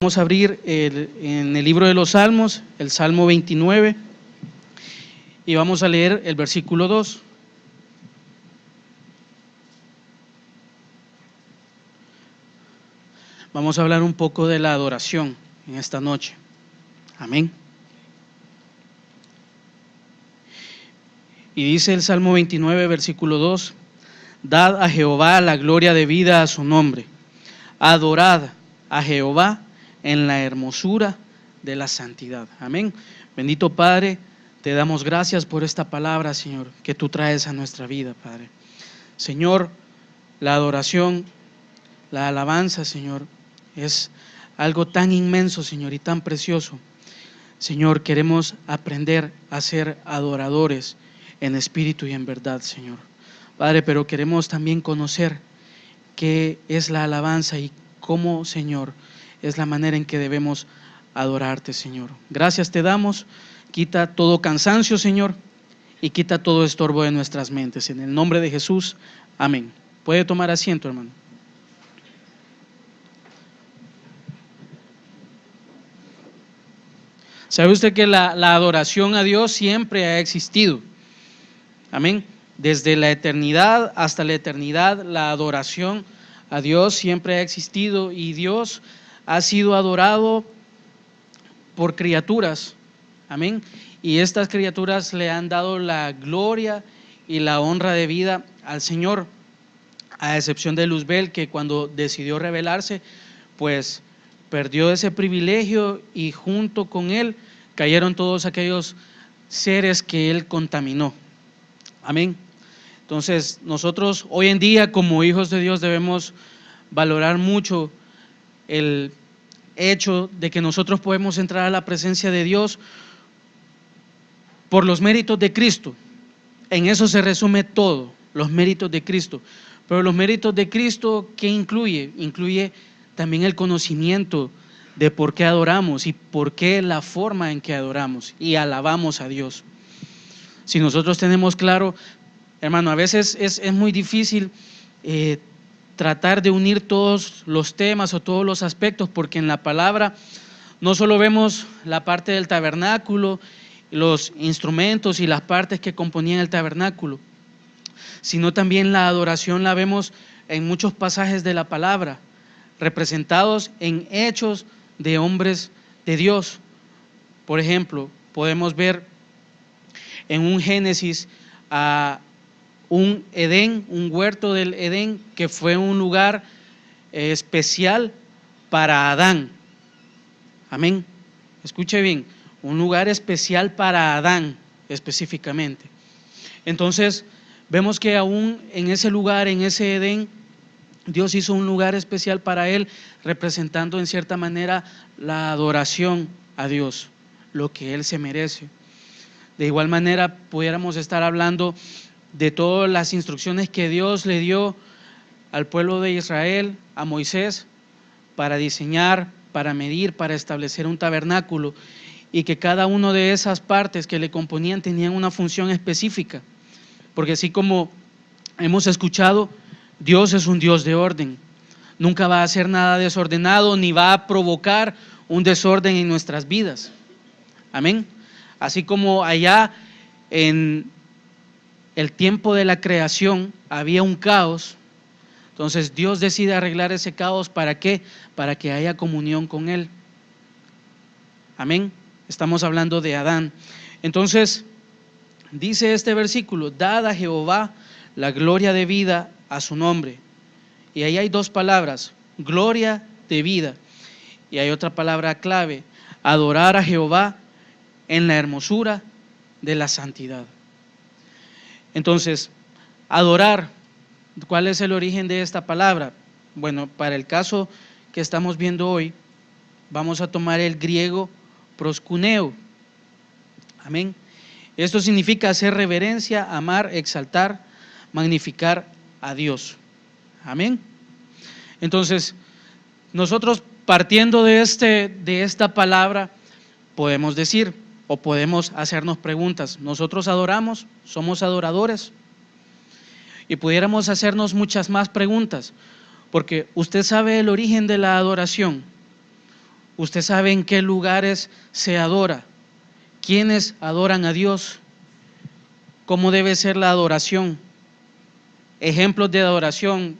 Vamos a abrir en el libro de los Salmos, el Salmo 29, y vamos a leer el versículo 2. Vamos a hablar un poco de la adoración en esta noche. Amén. Y dice el Salmo 29, versículo 2: Dad a Jehová la gloria debida a su nombre. Adorad a Jehová en la hermosura de la santidad. Amén. Bendito Padre, te damos gracias por esta palabra, Señor, que tú traes a nuestra vida, Padre. Señor, la adoración, la alabanza, Señor, es algo tan inmenso, Señor, y tan precioso. Señor, queremos aprender a ser adoradores en espíritu y en verdad, Señor. Padre, pero queremos también conocer qué es la alabanza y cómo, Señor, es la manera en que debemos adorarte, Señor. Gracias te damos. Quita todo cansancio, Señor, y quita todo estorbo de nuestras mentes. En el nombre de Jesús, amén. Puede tomar asiento, hermano. ¿Sabe usted que la adoración a Dios siempre ha existido? Amén. Desde la eternidad hasta la eternidad, la adoración a Dios siempre ha existido, y Dios ha sido adorado por criaturas. Amén. Y estas criaturas le han dado la gloria y la honra de vida al Señor, a excepción de Luzbel, que cuando decidió rebelarse, pues perdió ese privilegio, y junto con él cayeron todos aquellos seres que él contaminó. Amén. Entonces, nosotros hoy en día, como hijos de Dios, debemos valorar mucho el hecho de que nosotros podemos entrar a la presencia de Dios por los méritos de Cristo. En eso se resume todo, los méritos de Cristo. Pero los méritos de Cristo, ¿qué incluye? Incluye también el conocimiento de por qué adoramos y por qué la forma en que adoramos y alabamos a Dios. Si nosotros tenemos claro, hermano, a veces es muy difícil tratar de unir todos los temas o todos los aspectos, porque en la palabra no solo vemos la parte del tabernáculo, los instrumentos y las partes que componían el tabernáculo, sino también la adoración la vemos en muchos pasajes de la palabra, representados en hechos de hombres de Dios. Por ejemplo, podemos ver en un Génesis a un Edén, un huerto del Edén, que fue un lugar especial para Adán. Amén. Escuche bien, un lugar especial para Adán específicamente. Entonces, vemos que aún en ese lugar, en ese Edén, Dios hizo un lugar especial para él, representando en cierta manera la adoración a Dios, lo que él se merece. De igual manera, pudiéramos estar hablando de todas las instrucciones que Dios le dio al pueblo de Israel, a Moisés, para diseñar, para medir, para establecer un tabernáculo, y que cada una de esas partes que le componían tenían una función específica, porque así como hemos escuchado, Dios es un Dios de orden. Nunca va a hacer nada desordenado, ni va a provocar un desorden en nuestras vidas. Amén. Así como allá en el tiempo de la creación había un caos, entonces Dios decide arreglar ese caos. ¿Para qué? Para que haya comunión con Él. Amén. Estamos hablando de Adán. Entonces, dice este versículo: dad a Jehová la gloria debida a su nombre. Y ahí hay dos palabras: gloria debida. Y hay otra palabra clave: adorar a Jehová en la hermosura de la santidad. Entonces, adorar, ¿cuál es el origen de esta palabra? Bueno, para el caso que estamos viendo hoy, vamos a tomar el griego proskuneo. Amén. Esto significa hacer reverencia, amar, exaltar, magnificar a Dios. Amén. Entonces, nosotros partiendo de esta palabra, podemos decir o podemos hacernos preguntas: ¿nosotros adoramos? ¿Somos adoradores? Y pudiéramos hacernos muchas más preguntas, porque usted sabe el origen de la adoración. Usted sabe en qué lugares se adora, quiénes adoran a Dios, cómo debe ser la adoración. Ejemplos de adoración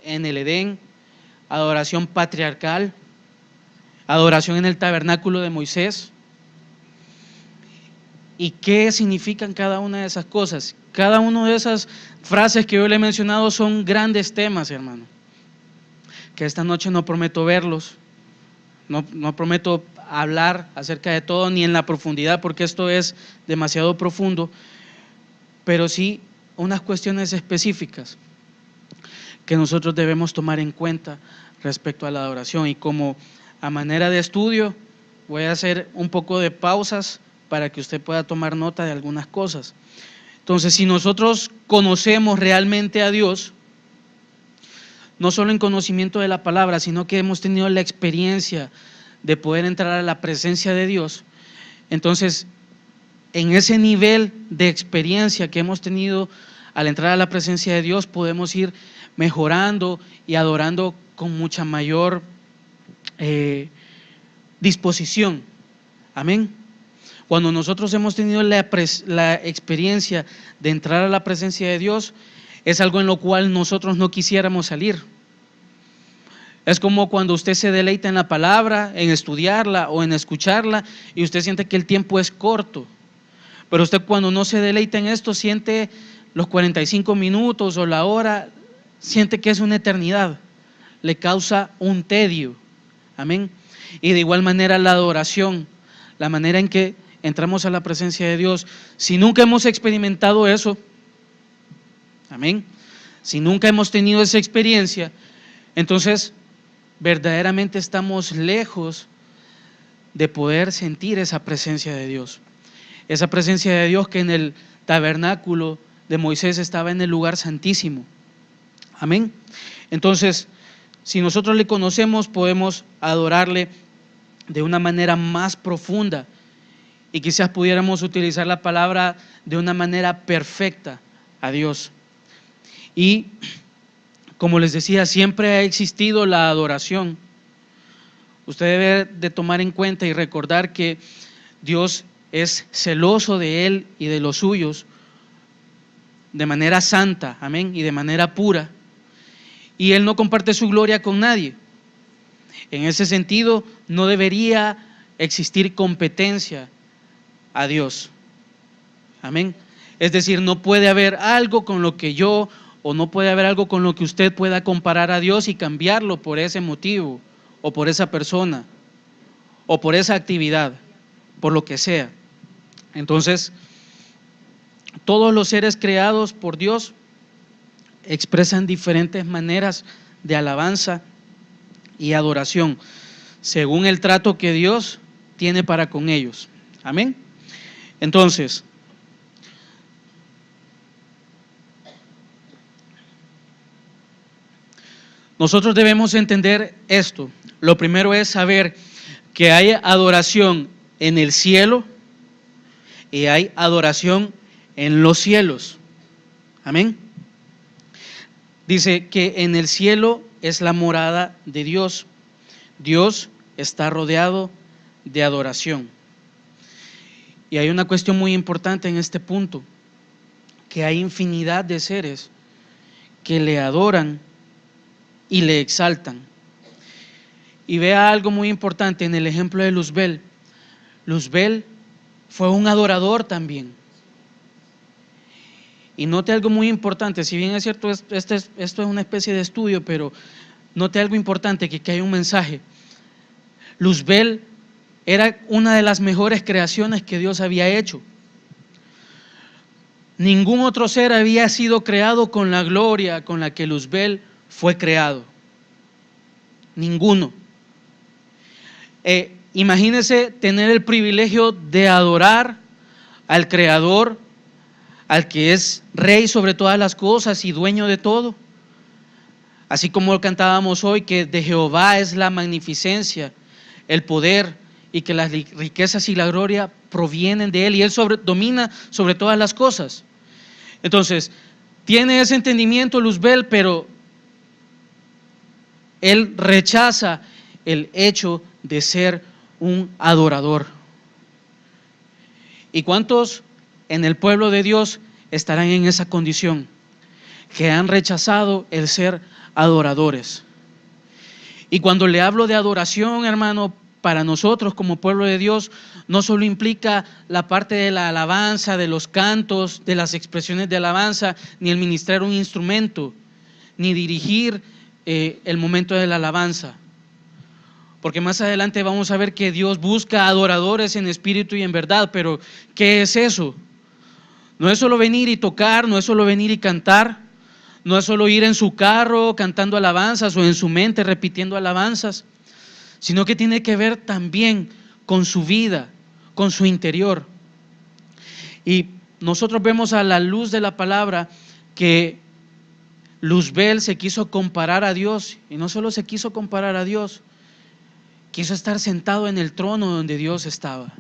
en el Edén, adoración patriarcal, adoración en el tabernáculo de Moisés. ¿Y qué significan cada una de esas cosas? Cada una de esas frases que yo le he mencionado son grandes temas, hermano. Que esta noche no prometo verlos, no prometo hablar acerca de todo ni en la profundidad, porque esto es demasiado profundo, pero sí unas cuestiones específicas que nosotros debemos tomar en cuenta respecto a la adoración. Y como a manera de estudio voy a hacer un poco de pausas para que usted pueda tomar nota de algunas cosas. Entonces, si nosotros conocemos realmente a Dios, no solo en conocimiento de la palabra, sino que hemos tenido la experiencia de poder entrar a la presencia de Dios, entonces en ese nivel de experiencia que hemos tenido al entrar a la presencia de Dios, podemos ir mejorando y adorando con mucha mayor disposición. Amén. Cuando nosotros hemos tenido la experiencia de entrar a la presencia de Dios, es algo en lo cual nosotros no quisiéramos salir. Es como cuando usted se deleita en la palabra, en estudiarla o en escucharla, y usted siente que el tiempo es corto. Pero usted, cuando no se deleita en esto, siente los 45 minutos o la hora, siente que es una eternidad. Le causa un tedio. Amén. Y de igual manera la adoración, la manera en que entramos a la presencia de Dios, si nunca hemos experimentado eso, amén, si nunca hemos tenido esa experiencia, entonces verdaderamente estamos lejos de poder sentir esa presencia de Dios. Esa presencia de Dios que en el tabernáculo de Moisés estaba en el lugar santísimo. Amén. Entonces, si nosotros le conocemos, podemos adorarle de una manera más profunda, y quizás pudiéramos utilizar la palabra de una manera perfecta a Dios. Y como les decía, siempre ha existido la adoración. Usted debe de tomar en cuenta y recordar que Dios es celoso de Él y de los suyos de manera santa, amén, y de manera pura. Y Él no comparte su gloria con nadie. En ese sentido, no debería existir competencia a Dios. Amén. Es decir, no puede haber algo con lo que yo, o no puede haber algo con lo que usted pueda comparar a Dios y cambiarlo por ese motivo, o por esa persona, o por esa actividad, por lo que sea. Entonces, todos los seres creados por Dios expresan diferentes maneras de alabanza y adoración, según el trato que Dios tiene para con ellos. Amén. Entonces, nosotros debemos entender esto. Lo primero es saber que hay adoración en el cielo y hay adoración en los cielos. Amén. Dice que en el cielo es la morada de Dios. Dios está rodeado de adoración. Y hay una cuestión muy importante en este punto, que hay infinidad de seres que le adoran y le exaltan. Y vea algo muy importante en el ejemplo de Luzbel. Luzbel fue un adorador también. Y note algo muy importante, si bien es cierto, esto es una especie de estudio, pero note algo importante, que hay un mensaje. Luzbel era una de las mejores creaciones que Dios había hecho. Ningún otro ser había sido creado con la gloria con la que Luzbel fue creado. Ninguno. Imagínese tener el privilegio de adorar al Creador, al que es Rey sobre todas las cosas y dueño de todo. Así como cantábamos hoy, que de Jehová es la magnificencia, el poder, y que las riquezas y la gloria provienen de Él, y Él domina sobre todas las cosas. Entonces, tiene ese entendimiento Luzbel, pero él rechaza el hecho de ser un adorador. ¿Y cuántos en el pueblo de Dios estarán en esa condición? Que han rechazado el ser adoradores. Y cuando le hablo de adoración, hermano, para nosotros como pueblo de Dios, no solo implica la parte de la alabanza, de los cantos, de las expresiones de alabanza, ni el ministrar un instrumento, ni dirigir el momento de la alabanza. Porque más adelante vamos a ver que Dios busca adoradores en espíritu y en verdad, pero ¿qué es eso? No es solo venir y tocar, no es solo venir y cantar, no es solo ir en su carro cantando alabanzas o en su mente repitiendo alabanzas, sino que tiene que ver también con su vida, con su interior. Y nosotros vemos a la luz de la palabra que Luzbel se quiso comparar a Dios, y no solo se quiso comparar a Dios, quiso estar sentado en el trono donde Dios estaba.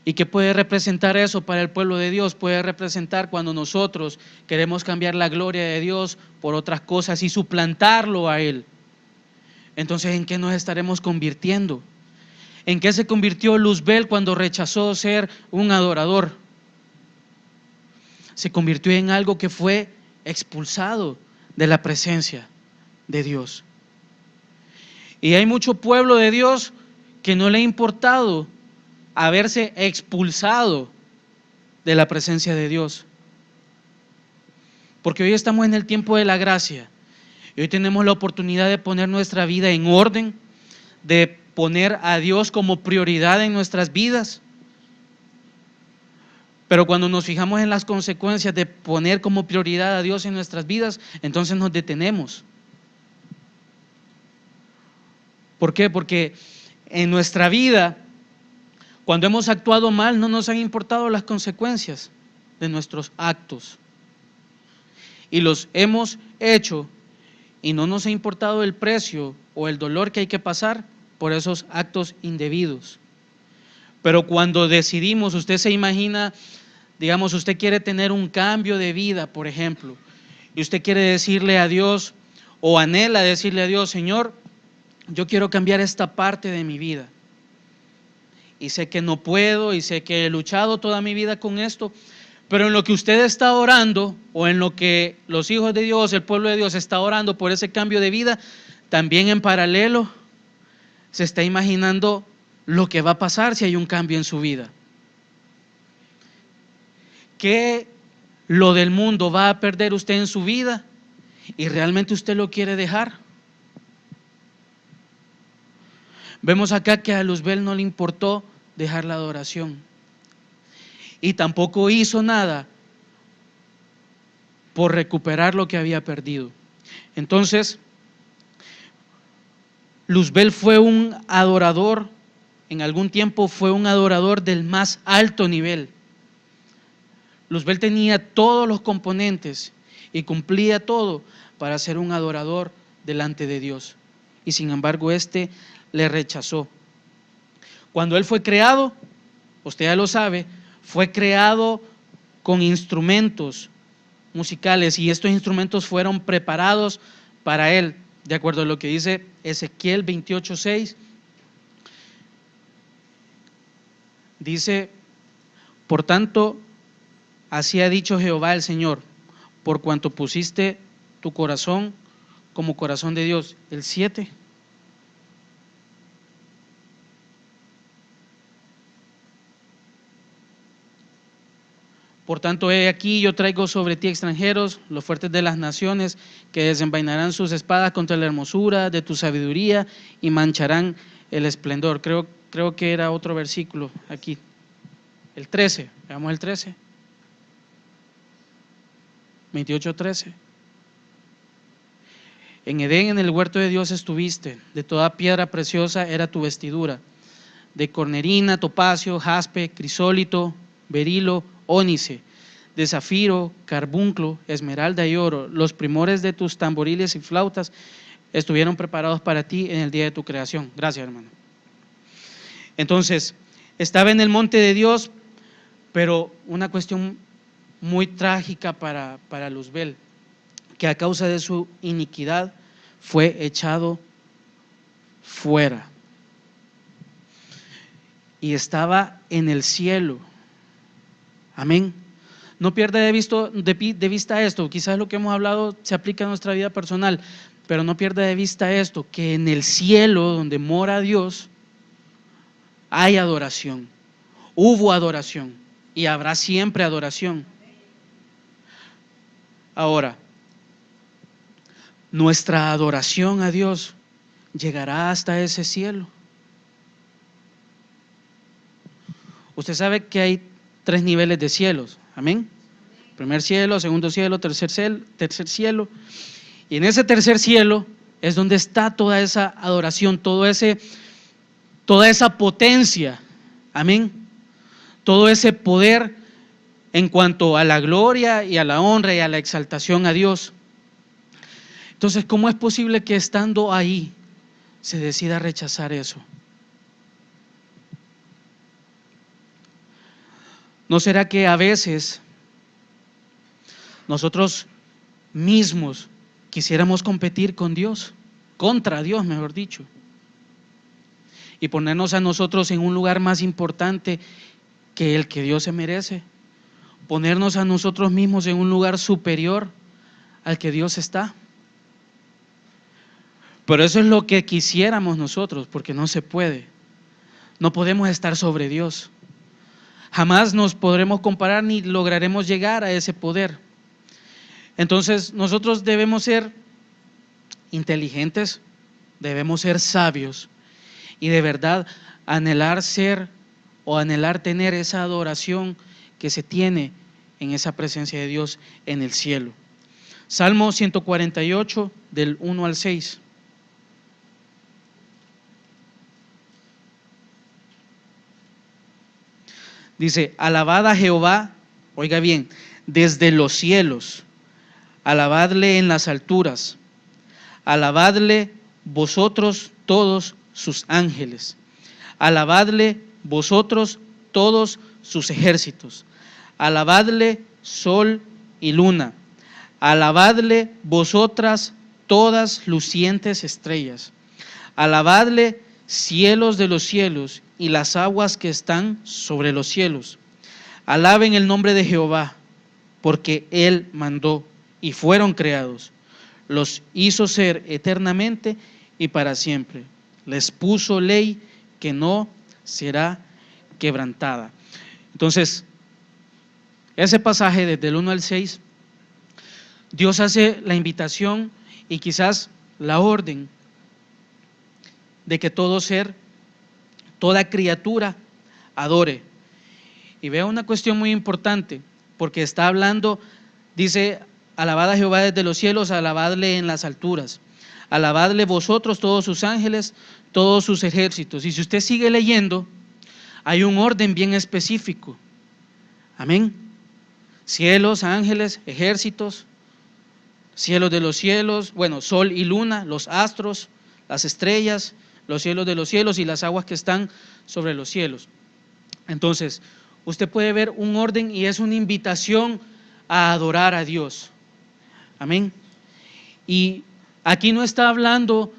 ¿Y qué puede representar eso para el pueblo de Dios? Puede representar cuando nosotros queremos cambiar la gloria de Dios por otras cosas y suplantarlo a Él. Entonces, ¿en qué nos estaremos convirtiendo? ¿En qué se convirtió Luzbel cuando rechazó ser un adorador? Se convirtió en algo que fue expulsado de la presencia de Dios. Y hay mucho pueblo de Dios que no le ha importado haberse expulsado de la presencia de Dios. Porque hoy estamos en el tiempo de la gracia. Y hoy tenemos la oportunidad de poner nuestra vida en orden, de poner a Dios como prioridad en nuestras vidas. Pero cuando nos fijamos en las consecuencias de poner como prioridad a Dios en nuestras vidas, entonces nos detenemos. ¿Por qué? Porque en nuestra vida, cuando hemos actuado mal, no nos han importado las consecuencias de nuestros actos. Y los hemos hecho y no nos ha importado el precio o el dolor que hay que pasar por esos actos indebidos. Pero cuando decidimos, usted se imagina, digamos, usted quiere tener un cambio de vida, por ejemplo, y usted quiere decirle a Dios o anhela decirle a Dios: Señor, yo quiero cambiar esta parte de mi vida. Y sé que no puedo y sé que he luchado toda mi vida con esto, pero en lo que usted está orando o en lo que los hijos de Dios, el pueblo de Dios está orando por ese cambio de vida, también en paralelo se está imaginando lo que va a pasar si hay un cambio en su vida. ¿Qué lo del mundo va a perder usted en su vida y realmente usted lo quiere dejar? Vemos acá que a Luzbel no le importó dejar la adoración y tampoco hizo nada por recuperar lo que había perdido. Entonces, Luzbel fue un adorador, en algún tiempo fue un adorador del más alto nivel. Luzbel tenía todos los componentes y cumplía todo para ser un adorador delante de Dios. Y sin embargo, este le rechazó. Cuando él fue creado, usted ya lo sabe, fue creado con instrumentos musicales y estos instrumentos fueron preparados para él, de acuerdo a lo que dice Ezequiel 28:6. Dice: por tanto, así ha dicho Jehová el Señor, por cuanto pusiste tu corazón como corazón de Dios. El 7. Por tanto, he aquí, yo traigo sobre ti extranjeros, los fuertes de las naciones, que desenvainarán sus espadas contra la hermosura de tu sabiduría y mancharán el esplendor. Creo que era otro versículo aquí. El 13, veamos el 13. 28:13. En Edén, en el huerto de Dios estuviste, de toda piedra preciosa era tu vestidura, de cornerina, topacio, jaspe, crisólito, berilo, ónice, de zafiro, carbunclo, esmeralda y oro. Los primores de tus tamboriles y flautas estuvieron preparados para ti en el día de tu creación. Gracias, hermano. Entonces, estaba en el monte de Dios, pero una cuestión muy trágica para Luzbel, que a causa de su iniquidad fue echado fuera. Y estaba en el cielo. Amén. No pierda de vista esto. Quizás lo que hemos hablado se aplica a nuestra vida personal, pero no pierda de vista esto, que en el cielo donde mora Dios hay adoración. Hubo adoración y habrá siempre adoración. Ahora, nuestra adoración a Dios llegará hasta ese cielo. Usted sabe que hay 3 niveles de cielos. Amén. Primer cielo, segundo cielo, tercer cielo. Y en ese tercer cielo es donde está toda esa adoración, toda esa potencia. Amén. Todo ese poder en cuanto a la gloria y a la honra y a la exaltación a Dios. Entonces, ¿cómo es posible que estando ahí se decida rechazar eso? ¿No será que a veces nosotros mismos quisiéramos competir con Dios, contra Dios, mejor dicho, y ponernos a nosotros en un lugar más importante que el que Dios se merece? Ponernos a nosotros mismos en un lugar superior al que Dios está. Pero eso es lo que quisiéramos nosotros, porque no se puede. No podemos estar sobre Dios. Jamás nos podremos comparar ni lograremos llegar a ese poder. Entonces nosotros debemos ser inteligentes, debemos ser sabios y de verdad anhelar ser o anhelar tener esa adoración que se tiene en esa presencia de Dios en el cielo. Salmo 148 del 1 al 6. Dice: alabad a Jehová, oiga bien, desde los cielos, alabadle en las alturas, alabadle vosotros todos sus ángeles, alabadle vosotros todos sus ejércitos, alabadle sol y luna, alabadle vosotras todas lucientes estrellas, alabadle cielos de los cielos y las aguas que están sobre los cielos. Alaben el nombre de Jehová, porque Él mandó y fueron creados. Los hizo ser eternamente y para siempre. Les puso ley que no será quebrantada. Entonces, ese pasaje desde el 1 al 6, Dios hace la invitación y quizás la orden de que todo ser, toda criatura adore. Y vea una cuestión muy importante, porque está hablando, dice: alabad a Jehová desde los cielos, alabadle en las alturas, alabadle vosotros todos sus ángeles, todos sus ejércitos. Y si usted sigue leyendo, hay un orden bien específico. Amén. Cielos, ángeles, ejércitos, cielos de los cielos, bueno, sol y luna, los astros, las estrellas, los cielos de los cielos y las aguas que están sobre los cielos. Entonces, usted puede ver un orden y es una invitación a adorar a Dios. Amén. Y aquí no está hablando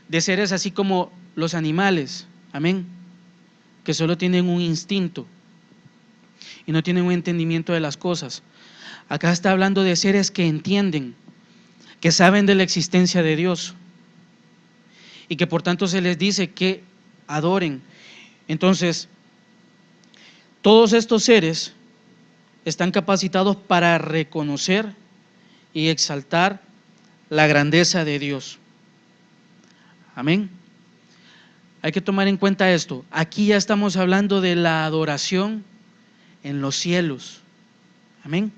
de seres así como los animales, amén, que solo tienen un instinto y no tienen un entendimiento de las cosas. Acá está hablando de seres que entienden, que saben de la existencia de Dios y que por tanto se les dice que adoren. Entonces, todos estos seres están capacitados para reconocer y exaltar la grandeza de Dios. Amén. Hay que tomar en cuenta esto. Aquí ya estamos hablando de la adoración en los cielos. Amén.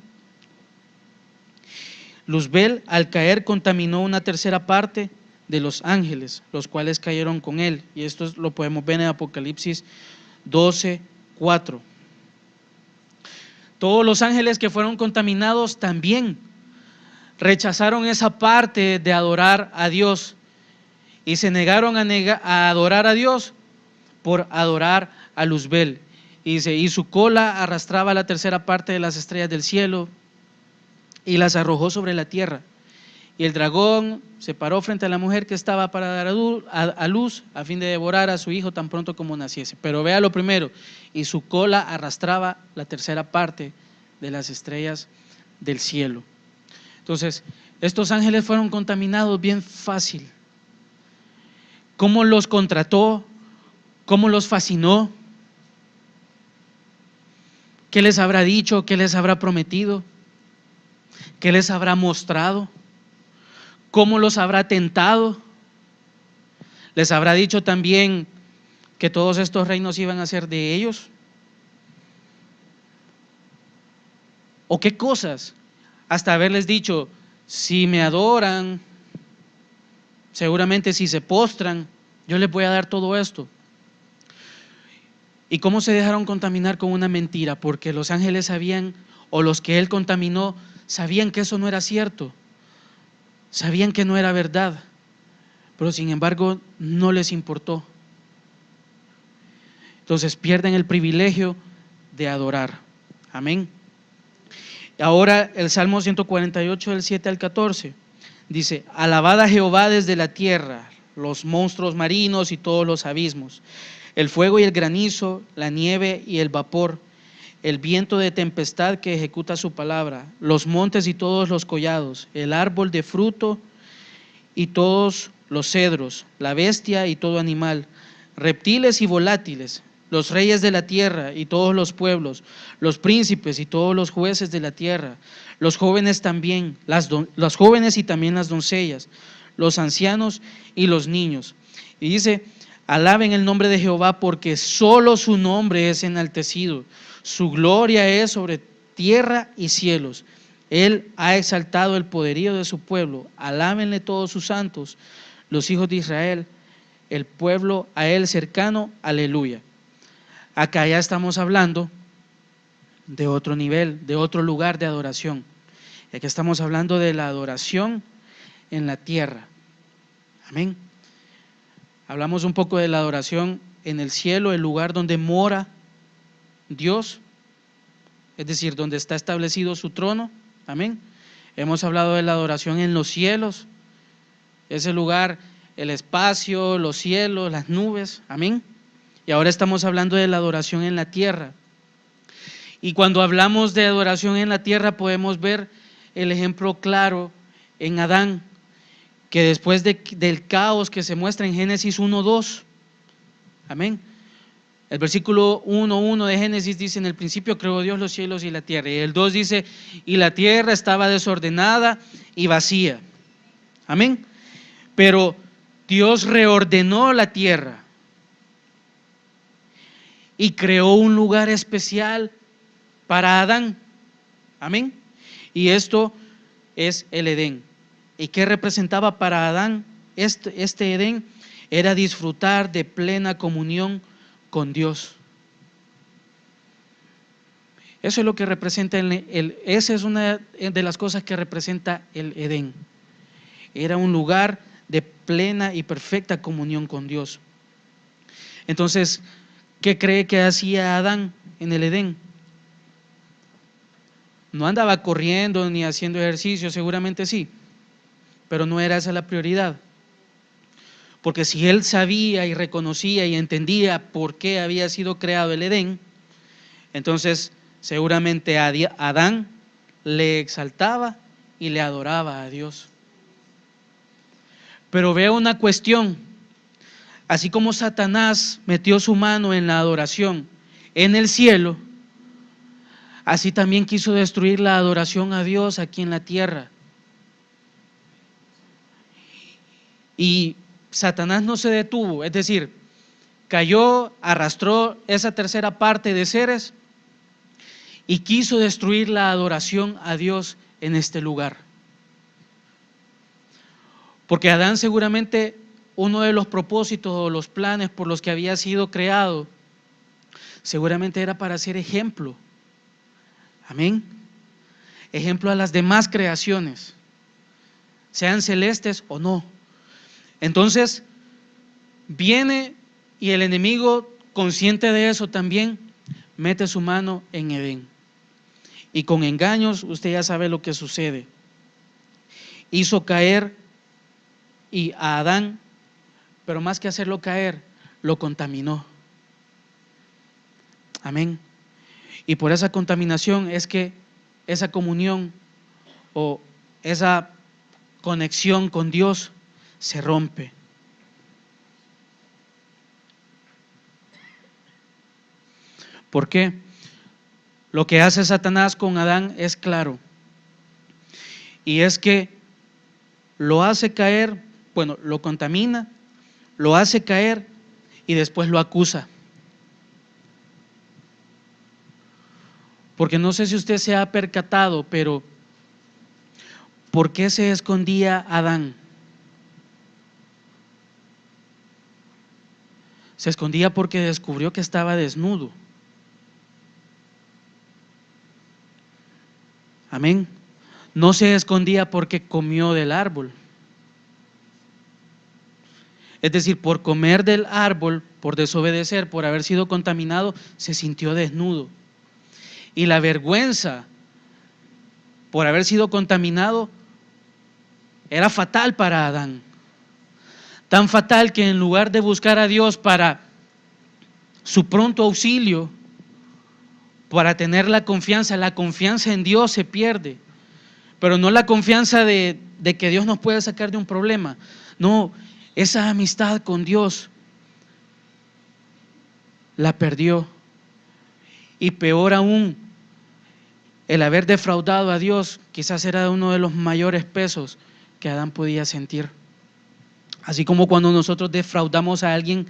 Luzbel, al caer, contaminó una tercera parte de los ángeles, los cuales cayeron con él. Y esto lo podemos ver en Apocalipsis 12:4. Todos los ángeles que fueron contaminados también rechazaron esa parte de adorar a Dios y se negaron a adorar a Dios por adorar a Luzbel. Y dice: y su cola arrastraba la tercera parte de las estrellas del cielo y las arrojó sobre la tierra. y el dragón se paró frente a la mujer que estaba para dar a luz a fin de devorar a su hijo tan pronto como naciese. Pero vea lo primero, y su cola arrastraba la tercera parte de las estrellas del cielo. Entonces, estos ángeles fueron contaminados bien fácil. ¿Cómo los contrató? ¿Cómo los fascinó? ¿Qué les habrá dicho? ¿Qué les habrá prometido? ¿Qué les habrá mostrado? ¿Cómo los habrá tentado? ¿Les habrá dicho también que todos estos reinos iban a ser de ellos? ¿O qué cosas? Hasta haberles dicho, si me adoran, seguramente si se postran, yo les voy a dar todo esto. ¿Y cómo se dejaron contaminar con una mentira? Porque los ángeles sabían, o los que él contaminó, sabían que eso no era cierto. Sabían que no era verdad, pero sin embargo no les importó. Entonces pierden el privilegio de adorar. Amén. Ahora el Salmo 148 del 7 al 14 dice: alabad a Jehová desde la tierra, los monstruos marinos y todos los abismos, el fuego y el granizo, la nieve y el vapor, el viento de tempestad que ejecuta su palabra, los montes y todos los collados, el árbol de fruto y todos los cedros, la bestia y todo animal, reptiles y volátiles, los reyes de la tierra y todos los pueblos, los príncipes y todos los jueces de la tierra, los jóvenes también, las jóvenes y también las doncellas, los ancianos y los niños. Y dice: alaben el nombre de Jehová, porque solo su nombre es enaltecido, su gloria es sobre tierra y cielos. Él ha exaltado el poderío de su pueblo, alábenle todos sus santos, los hijos de Israel, el pueblo a él cercano, aleluya. Acá ya estamos hablando de otro nivel, de otro lugar de adoración. Aquí estamos hablando de la adoración en la tierra. Amén. Hablamos un poco de la adoración en el cielo, el lugar donde mora Dios, es decir, donde está establecido su trono. Amén. Hemos hablado de la adoración en los cielos, ese lugar, el espacio, los cielos, las nubes. Amén. Y ahora estamos hablando de la adoración en la tierra. Y cuando hablamos de adoración en la tierra podemos ver el ejemplo claro en Adán, que después del caos que se muestra en Génesis 1:2, amén. El versículo 1:1 de Génesis dice: en el principio creó Dios los cielos y la tierra. Y el 2 dice: y la tierra estaba desordenada y vacía. Amén. Pero Dios reordenó la tierra y creó un lugar especial para Adán. Amén. Y esto es el Edén. ¿Y qué representaba para Adán este Edén? Era disfrutar de plena comunión con Dios. Eso es lo que representa esa es una de las cosas que representa el Edén. Era un lugar de plena y perfecta comunión con Dios. Entonces, ¿qué cree que hacía Adán en el Edén? No andaba corriendo ni haciendo ejercicio, seguramente sí, pero no era esa la prioridad. Porque si él sabía y reconocía y entendía por qué había sido creado el Edén, entonces seguramente Adán le exaltaba y le adoraba a Dios. Pero veo una cuestión: así como Satanás metió su mano en la adoración en el cielo, así también quiso destruir la adoración a Dios aquí en la tierra. Y Satanás no se detuvo, es decir, cayó, arrastró esa tercera parte de seres y quiso destruir la adoración a Dios en este lugar. Porque Adán seguramente, uno de los propósitos o los planes por los que había sido creado, seguramente era para ser ejemplo. Amén. Ejemplo a las demás creaciones, sean celestes o no. Entonces viene y el enemigo, consciente de eso también, mete su mano en Edén. Y con engaños usted ya sabe lo que sucede. hizo caer y a Adán, pero más que hacerlo caer, lo contaminó. Amén. Y por esa contaminación es que esa comunión o esa conexión con Dios se rompe. ¿Por qué? Lo que hace Satanás con Adán es claro, y es que lo hace caer, bueno, lo contamina, lo hace caer y después lo acusa. Porque no sé si usted se ha percatado, pero ¿por qué se escondía Adán? Se escondía porque descubrió que estaba desnudo. Amén. No se escondía porque comió del árbol. Es decir, por comer del árbol, por desobedecer, por haber sido contaminado, se sintió desnudo. Y la vergüenza por haber sido contaminado era fatal para Adán. Tan fatal que en lugar de buscar a Dios para su pronto auxilio, para tener la confianza en Dios se pierde. Pero no la confianza de que Dios nos puede sacar de un problema. No, esa amistad con Dios la perdió. Y peor aún, el haber defraudado a Dios quizás era uno de los mayores pesos que Adán podía sentir. Así como cuando nosotros defraudamos a alguien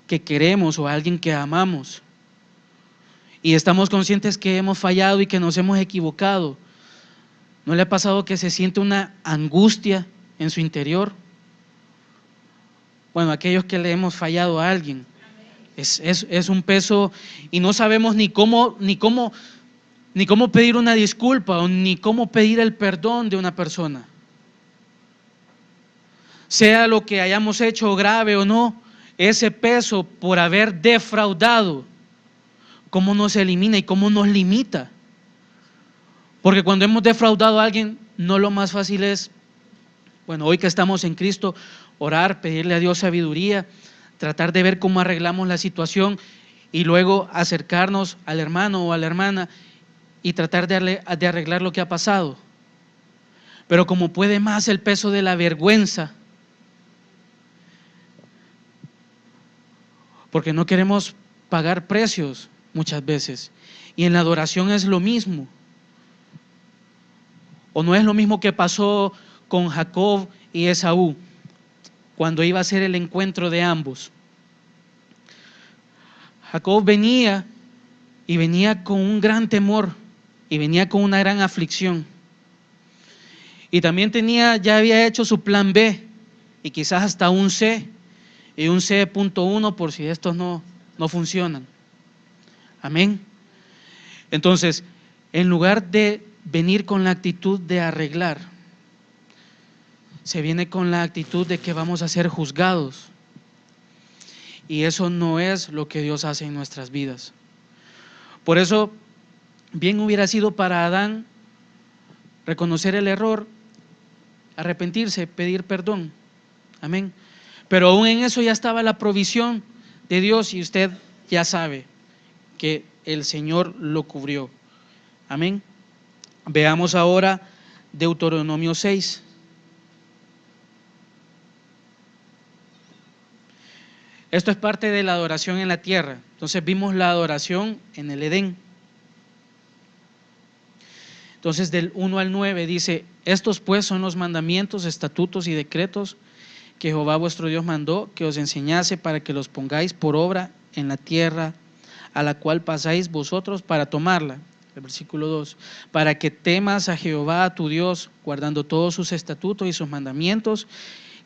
que queremos o a alguien que amamos y estamos conscientes que hemos fallado y que nos hemos equivocado, ¿no le ha pasado que se siente una angustia en su interior? Bueno, aquellos que le hemos fallado a alguien, es un peso y no sabemos ni cómo pedir una disculpa o ni cómo pedir el perdón de una persona. Sea lo que hayamos hecho grave o no, ese peso por haber defraudado, ¿cómo nos elimina y cómo nos limita? Porque cuando hemos defraudado a alguien, no lo más fácil es, bueno, hoy que estamos en Cristo, orar, pedirle a Dios sabiduría, tratar de ver cómo arreglamos la situación y luego acercarnos al hermano o a la hermana y tratar de arreglar lo que ha pasado. Pero como puede más el peso de la vergüenza, porque no queremos pagar precios muchas veces. Y en la adoración es lo mismo. ¿O no es lo mismo que pasó con Jacob y Esaú cuando iba a ser el encuentro de ambos? Jacob venía con un gran temor y venía con una gran aflicción. Y también ya había hecho su plan B y quizás hasta un C y un C.1 por si estos no funcionan. Amén. Entonces, en lugar de venir con la actitud de arreglar, se viene con la actitud de que vamos a ser juzgados. Y eso no es lo que Dios hace en nuestras vidas. Por eso, bien hubiera sido para Adán reconocer el error, arrepentirse, pedir perdón. Amén. Pero aún en eso ya estaba la provisión de Dios y usted ya sabe que el Señor lo cubrió. Amén. Veamos ahora Deuteronomio 6. Esto es parte de la adoración en la tierra. Entonces vimos la adoración en el Edén. Entonces del 1 al 9 dice: estos pues son los mandamientos, estatutos y decretos que Jehová vuestro Dios mandó que os enseñase para que los pongáis por obra en la tierra a la cual pasáis vosotros para tomarla. El versículo 2: para que temas a Jehová tu Dios, guardando todos sus estatutos y sus mandamientos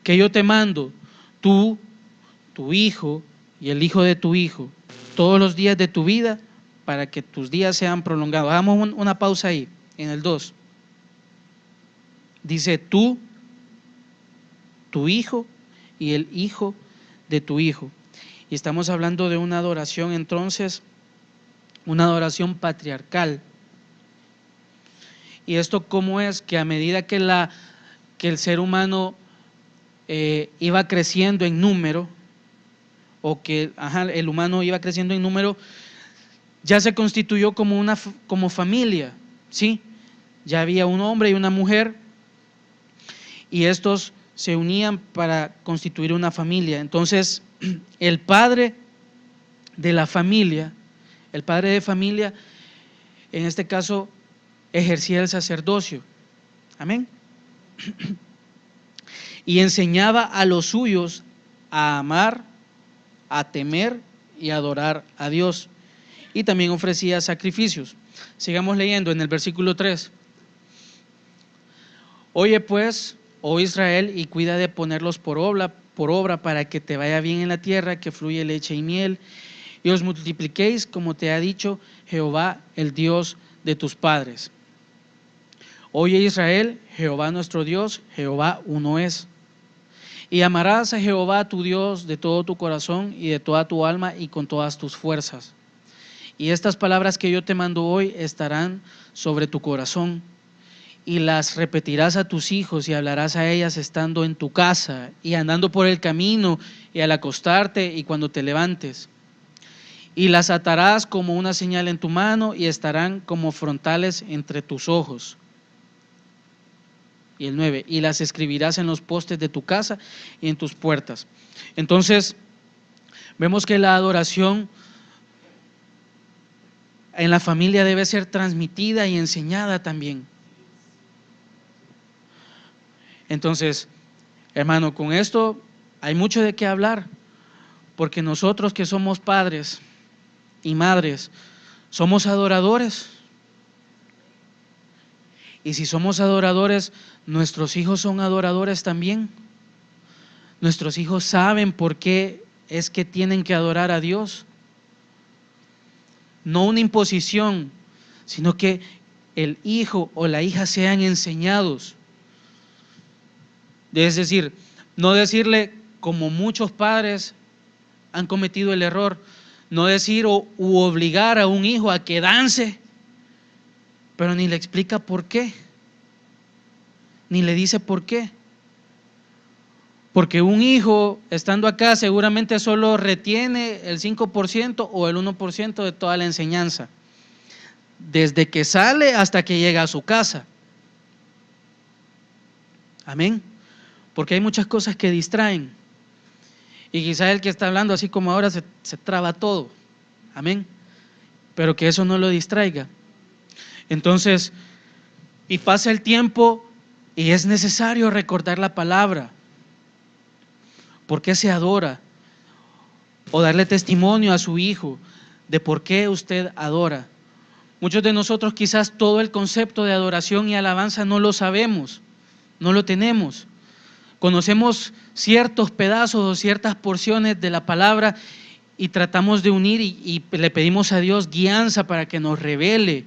que yo te mando, tú, tu hijo y el hijo de tu hijo, todos los días de tu vida, para que tus días sean prolongados. Hagamos una pausa ahí, en el 2. Dice tú, tu hijo y el hijo de tu hijo. Y estamos hablando de una adoración entonces, una adoración patriarcal. Y esto cómo es que a medida que que el ser humano iba creciendo en número, o que el humano iba creciendo en número, ya se constituyó como familia, ¿sí? Ya había un hombre y una mujer, y estos se unían para constituir una familia. Entonces, el padre de la familia, el padre de familia, en este caso, ejercía el sacerdocio. Amén. Y enseñaba a los suyos a amar, a temer y a adorar a Dios. Y también ofrecía sacrificios. Sigamos leyendo en el versículo 3. Oye pues, oh Israel, y cuida de ponerlos por obra para que te vaya bien en la tierra, que fluye leche y miel, y os multipliquéis como te ha dicho Jehová, el Dios de tus padres. Oye Israel, Jehová nuestro Dios, Jehová uno es. Y amarás a Jehová tu Dios de todo tu corazón y de toda tu alma y con todas tus fuerzas. Y estas palabras que yo te mando hoy estarán sobre tu corazón, y las repetirás a tus hijos y hablarás a ellas estando en tu casa y andando por el camino y al acostarte y cuando te levantes. Y las atarás como una señal en tu mano y estarán como frontales entre tus ojos. Y el 9, y las escribirás en los postes de tu casa y en tus puertas. Entonces, vemos que la adoración en la familia debe ser transmitida y enseñada también. Entonces, hermano, con esto hay mucho de qué hablar, porque nosotros que somos padres y madres, somos adoradores. Y si somos adoradores, nuestros hijos son adoradores también. Nuestros hijos saben por qué es que tienen que adorar a Dios. No una imposición, sino que el hijo o la hija sean enseñados. Es decir, no decirle, como muchos padres han cometido el error, no decir u obligar a un hijo a que dance, pero ni le explica por qué, ni le dice por qué. Porque un hijo estando acá seguramente solo retiene el 5% o el 1% de toda la enseñanza, desde que sale hasta que llega a su casa. Amén. Porque hay muchas cosas que distraen. Y quizás el que está hablando así como ahora se traba todo. Amén. Pero que eso no lo distraiga. Entonces, y pasa el tiempo y es necesario recordar la palabra. ¿Por qué se adora? O darle testimonio a su hijo de por qué usted adora. Muchos de nosotros quizás todo el concepto de adoración y alabanza no lo sabemos, no lo tenemos. Conocemos ciertos pedazos o ciertas porciones de la palabra y tratamos de unir y le pedimos a Dios guianza para que nos revele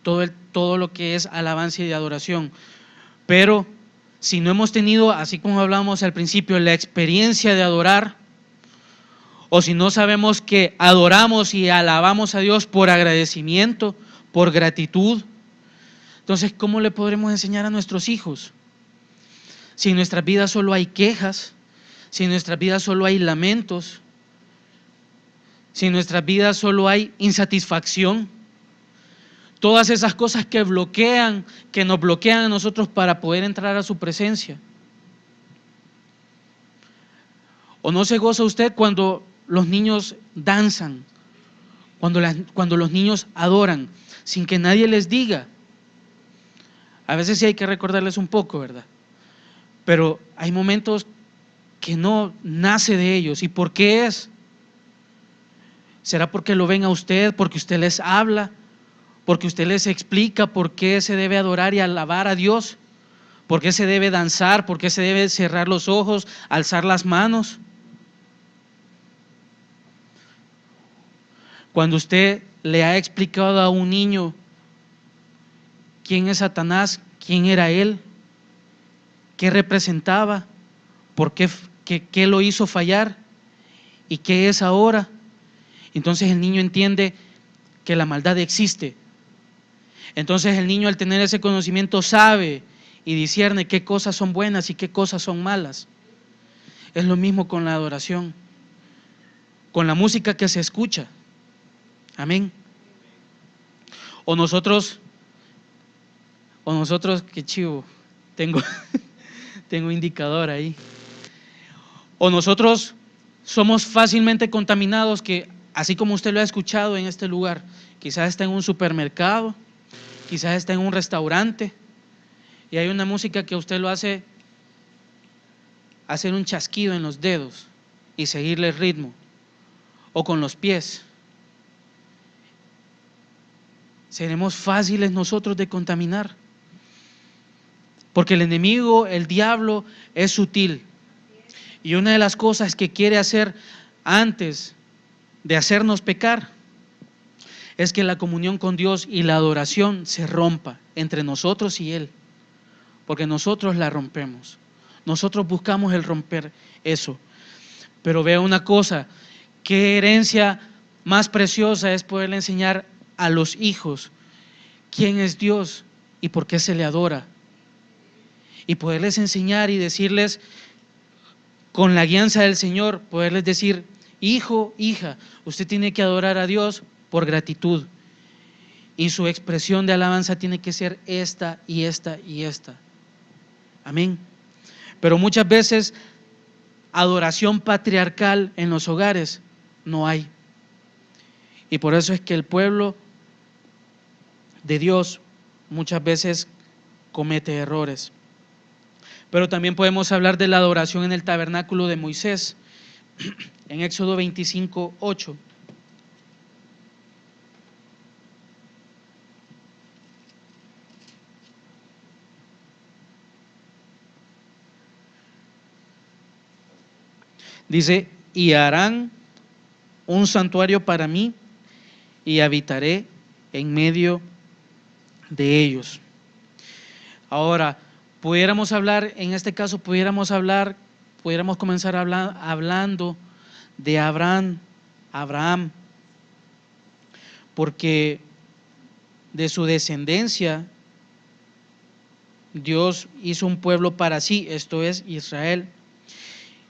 todo lo que es alabanza y adoración. Pero si no hemos tenido, así como hablábamos al principio, la experiencia de adorar, o si no sabemos que adoramos y alabamos a Dios por agradecimiento, por gratitud, entonces ¿cómo le podremos enseñar a nuestros hijos? Si en nuestras vidas solo hay quejas, si en nuestras vidas solo hay lamentos, si en nuestras vidas solo hay insatisfacción, todas esas cosas que nos bloquean a nosotros para poder entrar a su presencia. ¿O no se goza usted cuando los niños danzan, cuando los niños adoran, sin que nadie les diga? A veces sí hay que recordarles un poco, ¿verdad? Pero hay momentos que no nace de ellos. ¿Y por qué es? ¿Será porque lo ven a usted, porque usted les habla, porque usted les explica por qué se debe adorar y alabar a Dios? ¿Por qué se debe danzar? ¿Por qué se debe cerrar los ojos, alzar las manos? Cuando usted le ha explicado a un niño quién es Satanás, quién era él, qué representaba, por qué lo hizo fallar y qué es ahora, entonces el niño entiende que la maldad existe. Entonces el niño, al tener ese conocimiento, sabe y discierne qué cosas son buenas y qué cosas son malas. Es lo mismo con la adoración, con la música que se escucha. Amén. O nosotros, qué chivo, tengo, tengo indicador ahí. O nosotros somos fácilmente contaminados, que así como usted lo ha escuchado en este lugar, quizás está en un supermercado, quizás está en un restaurante y hay una música que usted lo hace hacer un chasquido en los dedos y seguirle el ritmo, o con los pies. Seremos fáciles nosotros de contaminar, porque el enemigo, el diablo, es sutil, y una de las cosas que quiere hacer antes de hacernos pecar es que la comunión con Dios y la adoración se rompa entre nosotros y Él, porque nosotros la rompemos, nosotros buscamos el romper eso. Pero vea una cosa, qué herencia más preciosa es poderle enseñar a los hijos quién es Dios y por qué se le adora, y poderles enseñar y decirles con la guianza del Señor, poderles decir: hijo, hija, usted tiene que adorar a Dios por gratitud, y su expresión de alabanza tiene que ser esta y esta y esta. Amén. Pero muchas veces adoración patriarcal en los hogares no hay, y por eso es que el pueblo de Dios muchas veces comete errores. Pero también podemos hablar de la adoración en el tabernáculo de Moisés, en Éxodo 25:8. Dice: y harán un santuario para mí y habitaré en medio de ellos. Ahora, pudiéramos hablar, en este caso pudiéramos comenzar hablando de Abraham, porque de su descendencia Dios hizo un pueblo para sí, esto es Israel.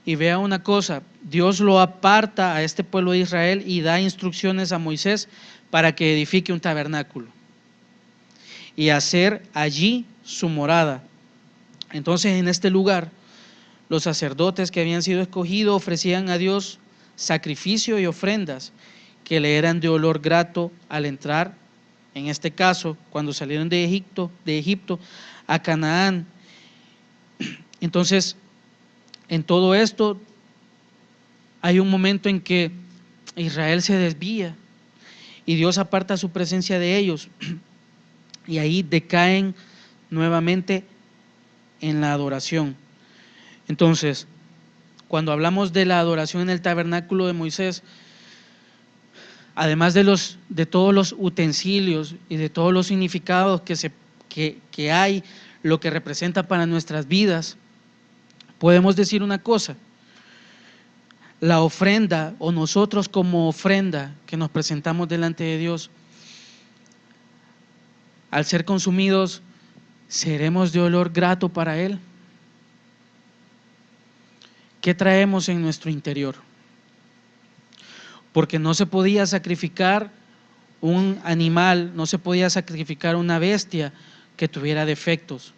Y vea una cosa, Dios lo aparta a este pueblo de Israel y da instrucciones a Moisés para que edifique un tabernáculo y hacer allí su morada. Entonces, en este lugar, los sacerdotes que habían sido escogidos ofrecían a Dios sacrificio y ofrendas que le eran de olor grato al entrar, en este caso, cuando salieron de Egipto a Canaán. Entonces, en todo esto hay un momento en que Israel se desvía y Dios aparta su presencia de ellos, y ahí decaen nuevamente en la adoración. Entonces, cuando hablamos de la adoración en el tabernáculo de Moisés, además de todos los utensilios y de todos los significados que hay, lo que representa para nuestras vidas, podemos decir una cosa: la ofrenda, o nosotros como ofrenda que nos presentamos delante de Dios, al ser consumidos, ¿seremos de olor grato para Él? ¿Qué traemos en nuestro interior? Porque no se podía sacrificar un animal, no se podía sacrificar una bestia que tuviera defectos.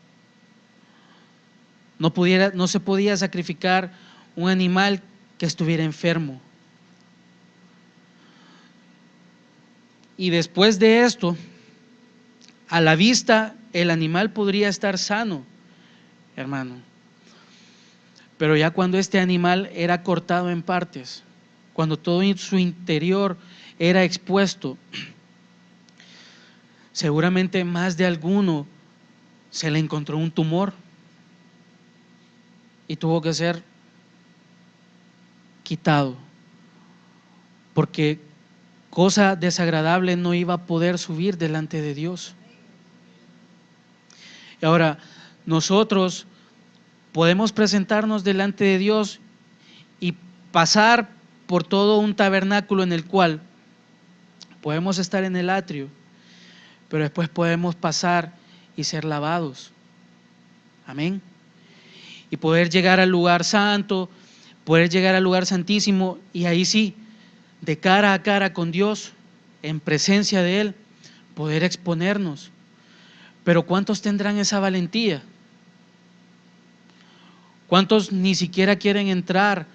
No se podía sacrificar un animal que estuviera enfermo. Y después de esto, a la vista, el animal podría estar sano, hermano. Pero ya cuando este animal era cortado en partes, cuando todo su interior era expuesto, seguramente más de alguno se le encontró un tumor y tuvo que ser quitado, porque cosa desagradable no iba a poder subir delante de Dios. Y ahora, nosotros podemos presentarnos delante de Dios y pasar por todo un tabernáculo en el cual podemos estar en el atrio, pero después podemos pasar y ser lavados. Amén. Y poder llegar al lugar santo, poder llegar al lugar santísimo, y ahí sí, de cara a cara con Dios, en presencia de Él, poder exponernos. Pero ¿cuántos tendrán esa valentía? ¿Cuántos ni siquiera quieren entrar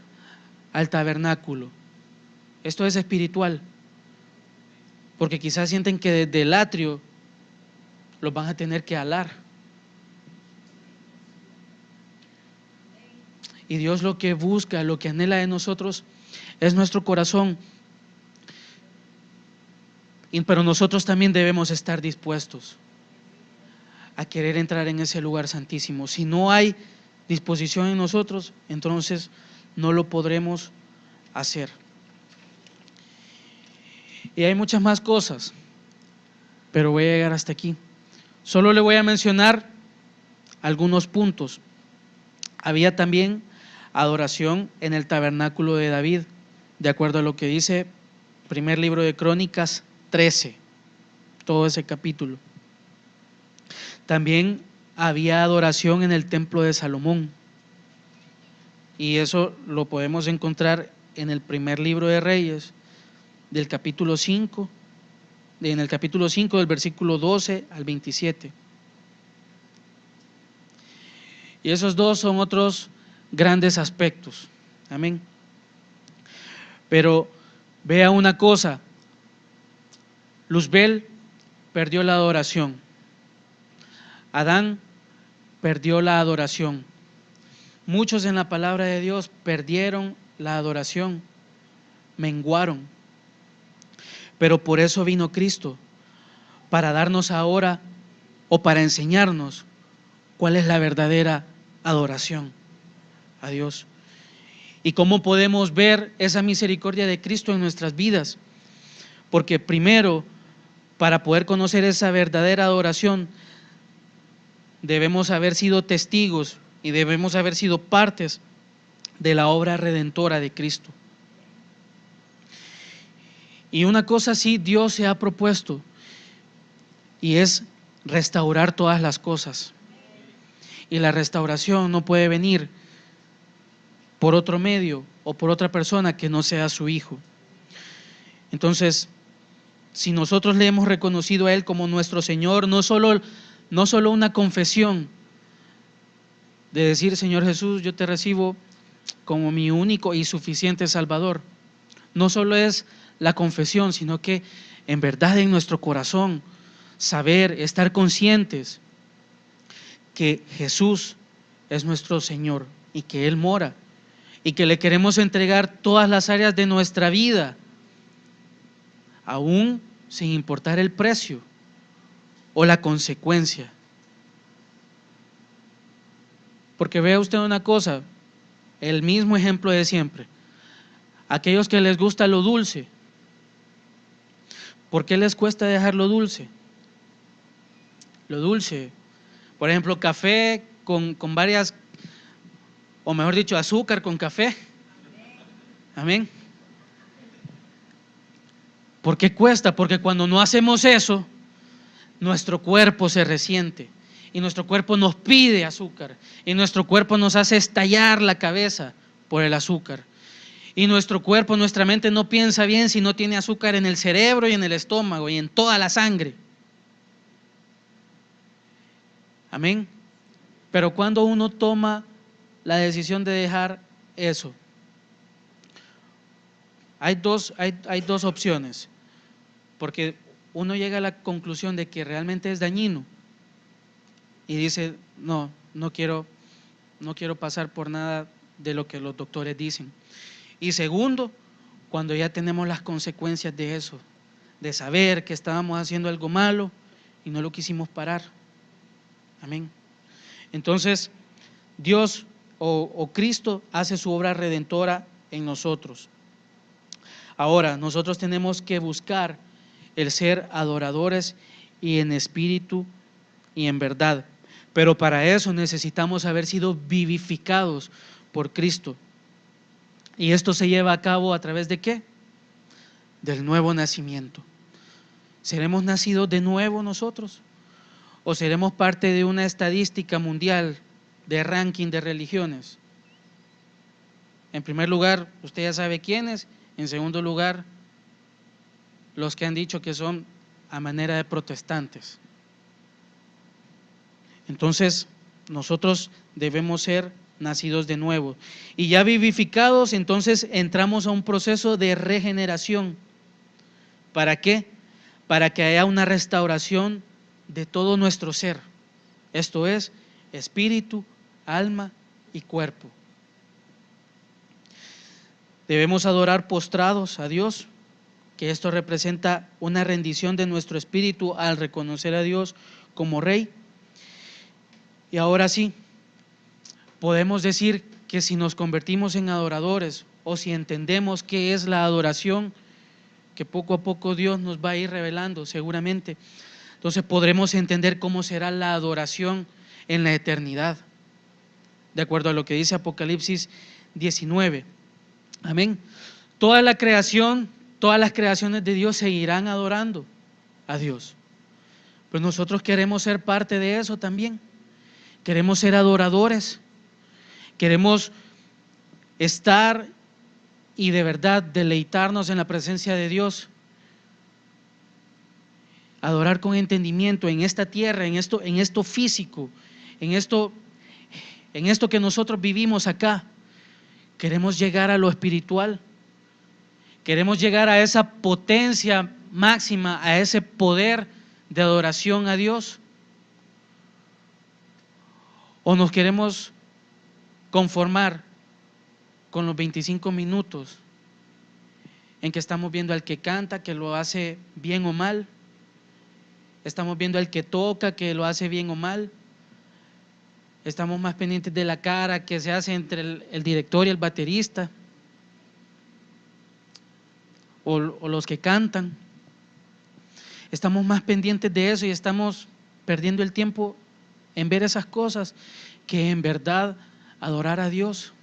al tabernáculo? Esto es espiritual, porque quizás sienten que desde el atrio los van a tener que alar. Y Dios lo que busca, lo que anhela de nosotros es nuestro corazón. Pero nosotros también debemos estar dispuestos a querer entrar en ese lugar santísimo. Si no hay disposición en nosotros, entonces no lo podremos hacer. Y hay muchas más cosas, pero voy a llegar hasta aquí. Solo le voy a mencionar algunos puntos. Había también adoración en el tabernáculo de David, de acuerdo a lo que dice primer libro de Crónicas 13, todo ese capítulo. También había adoración en el templo de Salomón, y eso lo podemos encontrar en el primer libro de Reyes, del capítulo 5, en el capítulo 5 del versículo 12 al 27. Y esos dos son otros grandes aspectos. Amén. Pero vea una cosa, Luzbel perdió la adoración, Adán perdió la adoración. Muchos en la palabra de Dios perdieron la adoración, menguaron. Pero por eso vino Cristo, para darnos ahora o para enseñarnos cuál es la verdadera adoración a Dios. Y cómo podemos ver esa misericordia de Cristo en nuestras vidas. Porque primero, para poder conocer esa verdadera adoración, debemos haber sido testigos y debemos haber sido partes de la obra redentora de Cristo. Y una cosa sí Dios se ha propuesto, y es restaurar todas las cosas. Y la restauración no puede venir por otro medio o por otra persona que no sea su Hijo. Entonces, si nosotros le hemos reconocido a Él como nuestro Señor, no solo una confesión de decir: Señor Jesús, yo te recibo como mi único y suficiente Salvador. No solo es la confesión, sino que en verdad en nuestro corazón saber, estar conscientes que Jesús es nuestro Señor y que Él mora y que le queremos entregar todas las áreas de nuestra vida, aún sin importar el precio o la consecuencia. Porque vea usted una cosa, el mismo ejemplo de siempre. Aquellos que les gusta lo dulce, ¿por qué les cuesta dejar lo dulce? Lo dulce, por ejemplo, café con varias, o mejor dicho, azúcar con café. Amén. ¿Por qué cuesta? Porque cuando no hacemos eso, nuestro cuerpo se resiente y nuestro cuerpo nos pide azúcar y nuestro cuerpo nos hace estallar la cabeza por el azúcar. Y nuestro cuerpo, nuestra mente no piensa bien si no tiene azúcar en el cerebro y en el estómago y en toda la sangre. Amén. Pero cuando uno toma la decisión de dejar eso, hay dos opciones, porque uno llega a la conclusión de que realmente es dañino y dice: no quiero pasar por nada de lo que los doctores dicen. Y segundo, cuando ya tenemos las consecuencias de eso, de saber que estábamos haciendo algo malo y no lo quisimos parar. Amén. Entonces, Dios o Cristo hace su obra redentora en nosotros. Ahora, nosotros tenemos que buscar el ser adoradores y en espíritu y en verdad. Pero para eso necesitamos haber sido vivificados por Cristo. ¿Y esto se lleva a cabo a través de qué? Del nuevo nacimiento. ¿Seremos nacidos de nuevo nosotros? ¿O seremos parte de una estadística mundial de ranking de religiones. En primer lugar, usted ya sabe quiénes. En segundo lugar, los que han dicho que son a manera de protestantes. Entonces, nosotros debemos ser nacidos de nuevo. Y ya vivificados, entonces entramos a un proceso de regeneración. ¿Para qué? Para que haya una restauración de todo nuestro ser. Esto es, espíritu, alma y cuerpo. Debemos adorar postrados a Dios, que esto representa una rendición de nuestro espíritu al reconocer a Dios como Rey. Y ahora sí, podemos decir que si nos convertimos en adoradores o si entendemos qué es la adoración, que poco a poco Dios nos va a ir revelando seguramente, entonces podremos entender cómo será la adoración en la eternidad, de acuerdo a lo que dice Apocalipsis 19. Amén. Toda la creación, todas las creaciones de Dios seguirán adorando a Dios. Pues nosotros queremos ser parte de eso también. Queremos ser adoradores. Queremos estar y de verdad deleitarnos en la presencia de Dios. Adorar con entendimiento en esta tierra, en esto físico, en esto que nosotros vivimos acá. Queremos llegar a lo espiritual. Queremos llegar a esa potencia máxima, a ese poder de adoración a Dios. ¿O nos queremos conformar con los 25 minutos en que estamos viendo al que canta, que lo hace bien o mal? Estamos viendo al que toca, que lo hace bien o mal. Estamos más pendientes de la cara que se hace entre el director y el baterista, o los que cantan. Estamos más pendientes de eso y estamos perdiendo el tiempo en ver esas cosas que en verdad adorar a Dios.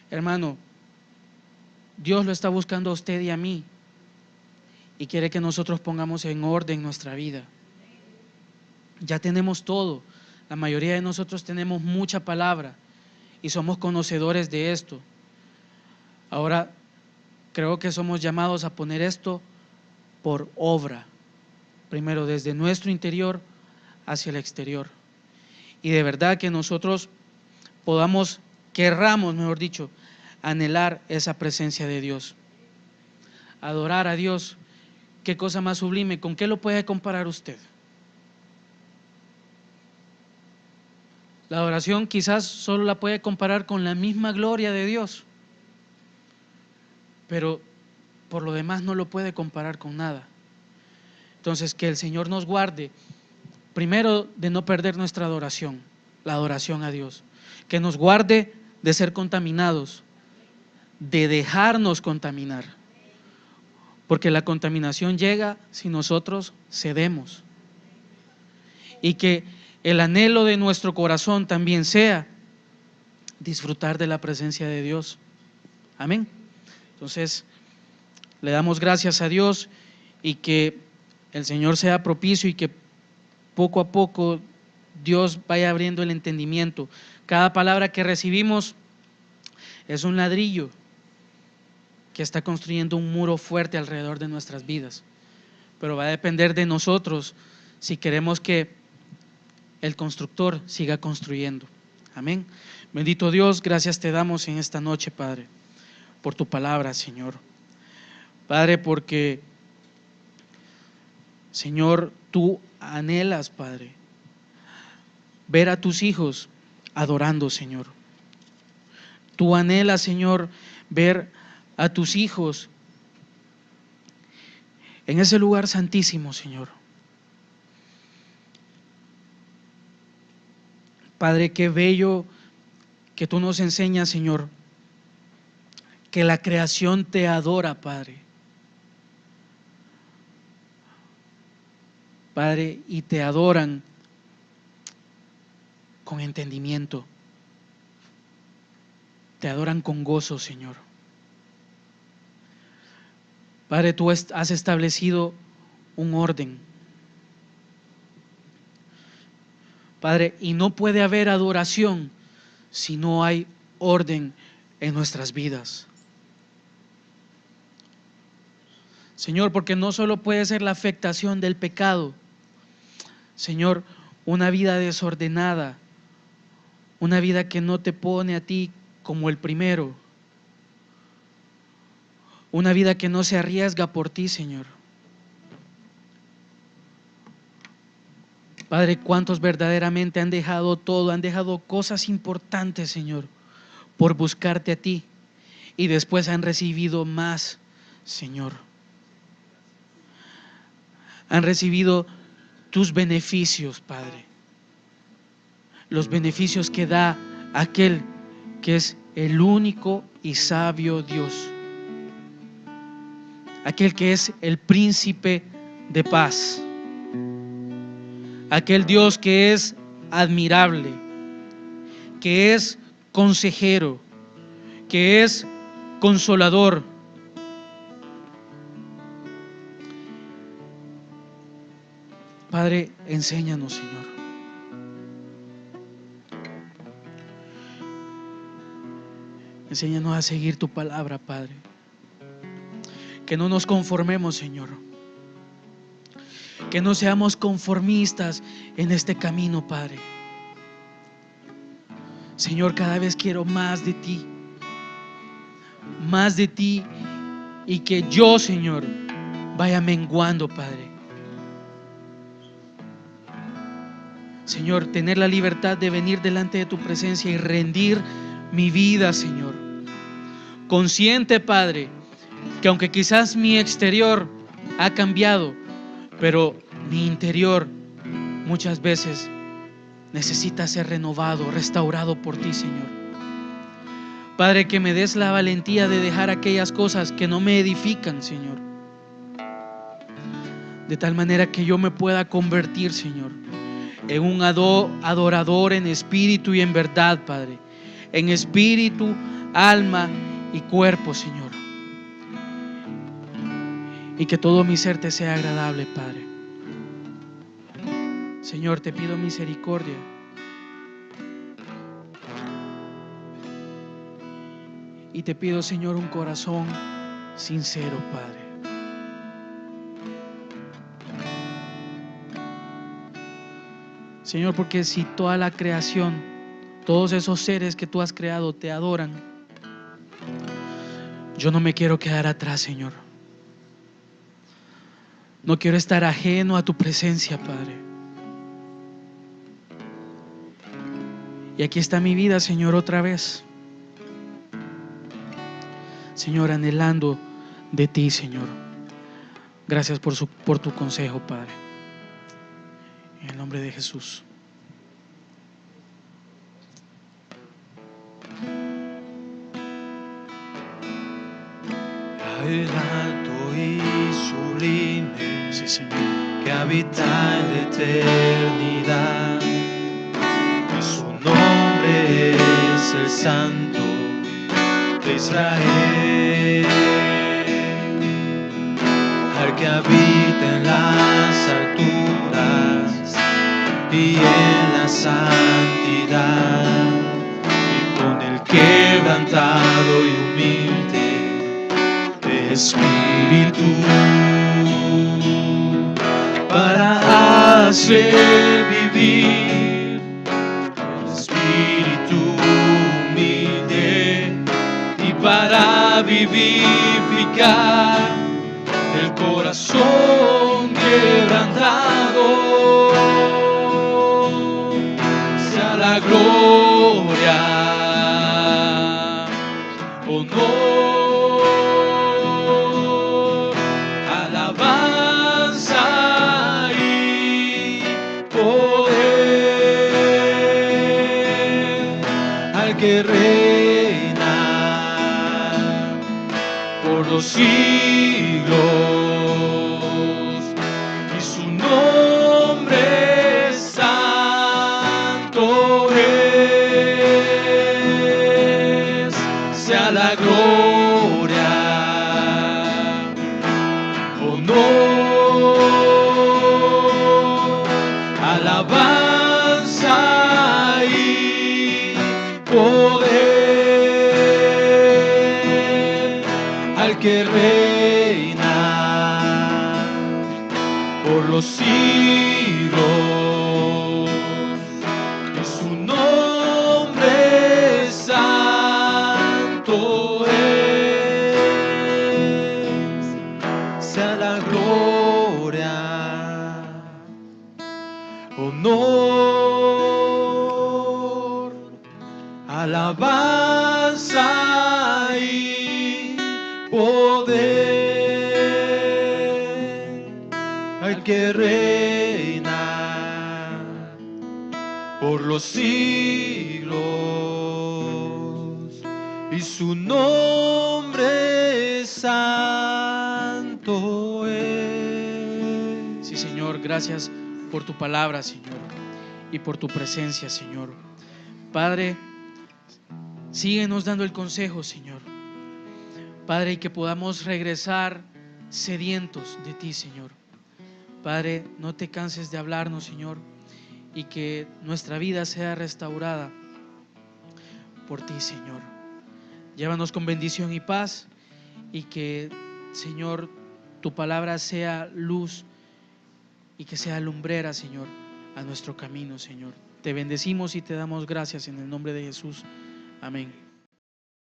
Hermano, Dios lo está buscando a usted y a mí y quiere que nosotros pongamos en orden nuestra vida. Ya tenemos todo. La mayoría de nosotros tenemos mucha palabra y somos conocedores de esto. Ahora creo que somos llamados a poner esto por obra, primero desde nuestro interior hacia el exterior. Y de verdad que nosotros querramos, mejor dicho, anhelar esa presencia de Dios. Adorar a Dios, qué cosa más sublime. ¿Con qué lo puede comparar usted? La adoración quizás solo la puede comparar con la misma gloria de Dios, pero por lo demás no lo puede comparar con nada. Entonces, que el Señor nos guarde, primero, de no perder nuestra adoración, la adoración a Dios. Que nos guarde de ser contaminados, de dejarnos contaminar, porque la contaminación llega si nosotros cedemos. Y que el anhelo de nuestro corazón también sea disfrutar de la presencia de Dios. Amén. Entonces, le damos gracias a Dios y que el Señor sea propicio y que poco a poco Dios vaya abriendo el entendimiento. Cada palabra que recibimos es un ladrillo que está construyendo un muro fuerte alrededor de nuestras vidas, pero va a depender de nosotros si queremos que el constructor siga construyendo. Amén. Bendito Dios, gracias te damos en esta noche, Padre, por tu palabra, Señor. Padre, porque, Señor, tú anhelas, Padre, ver a tus hijos adorando, Señor. Tú anhelas, Señor, ver a tus hijos en ese lugar santísimo, Señor. Padre, qué bello que tú nos enseñas, Señor, que la creación te adora, Padre. Padre, y te adoran con entendimiento. Te adoran con gozo, Señor. Padre, tú has establecido un orden. Padre, y no puede haber adoración si no hay orden en nuestras vidas. Señor, porque no solo puede ser la afectación del pecado, Señor, una vida desordenada, una vida que no te pone a ti como el primero, una vida que no se arriesga por ti, Señor. Padre, ¿cuántos verdaderamente han dejado todo, han dejado cosas importantes, Señor, por buscarte a ti, y después han recibido más, Señor? Han recibido tus beneficios, Padre, los beneficios que da aquel que es el único y sabio Dios, aquel que es el príncipe de paz, aquel Dios que es admirable, que es consejero, que es consolador. Padre, enséñanos, Señor. Enséñanos a seguir tu palabra, Padre. Que no nos conformemos, Señor. Que no seamos conformistas en este camino, Padre. Señor, cada vez quiero más de ti. Más de ti, y que yo, Señor, vaya menguando, Padre. Señor, tener la libertad de venir delante de tu presencia y rendir mi vida, Señor. Consciente, Padre, que aunque quizás mi exterior ha cambiado, pero mi interior muchas veces necesita ser renovado, restaurado por ti, Señor. Padre, que me des la valentía de dejar aquellas cosas que no me edifican, Señor, de tal manera que yo me pueda convertir, Señor, en un adorador en espíritu y en verdad, Padre, en espíritu, alma y cuerpo, Señor, y que todo mi ser te sea agradable, Padre. Señor, te pido misericordia. Y te pido, Señor, un corazón sincero, Padre. Señor, porque si toda la creación, todos esos seres que tú has creado te adoran, yo no me quiero quedar atrás, Señor. No quiero estar ajeno a tu presencia, Padre. Y aquí está mi vida, Señor, otra vez. Señor, anhelando de ti, Señor. Gracias por tu consejo, Padre. En el nombre de Jesús. El alto y sublime, Sí, Señor. que habita en la eternidad, y su nombre es el Santo de Israel, al que habita en las alturas y en la santidad, y con el quebrantado y humilde espíritu, para hacer vivir el espíritu humilde, y para vivificar el corazón quebrantado. Sea la gloria, honor, alabanza y poder al que reina por los siglos, y su nombre santo es. Sea la gloria, honor, alabanza al que reina por los siglos, y su nombre santo es. Sea la gloria, honor, alabanza y poder al que reina por los siglos, y su nombre santo es. Sí, Señor, gracias por tu palabra, Señor, y por tu presencia, Señor. Padre, síguenos dando el consejo, Señor. Padre, y que podamos regresar sedientos de ti, Señor. Padre, no te canses de hablarnos, Señor, y que nuestra vida sea restaurada por ti, Señor. Llévanos con bendición y paz, y que, Señor, tu palabra sea luz y que sea lumbrera, Señor, a nuestro camino, Señor. Te bendecimos y te damos gracias en el nombre de Jesús. Amén.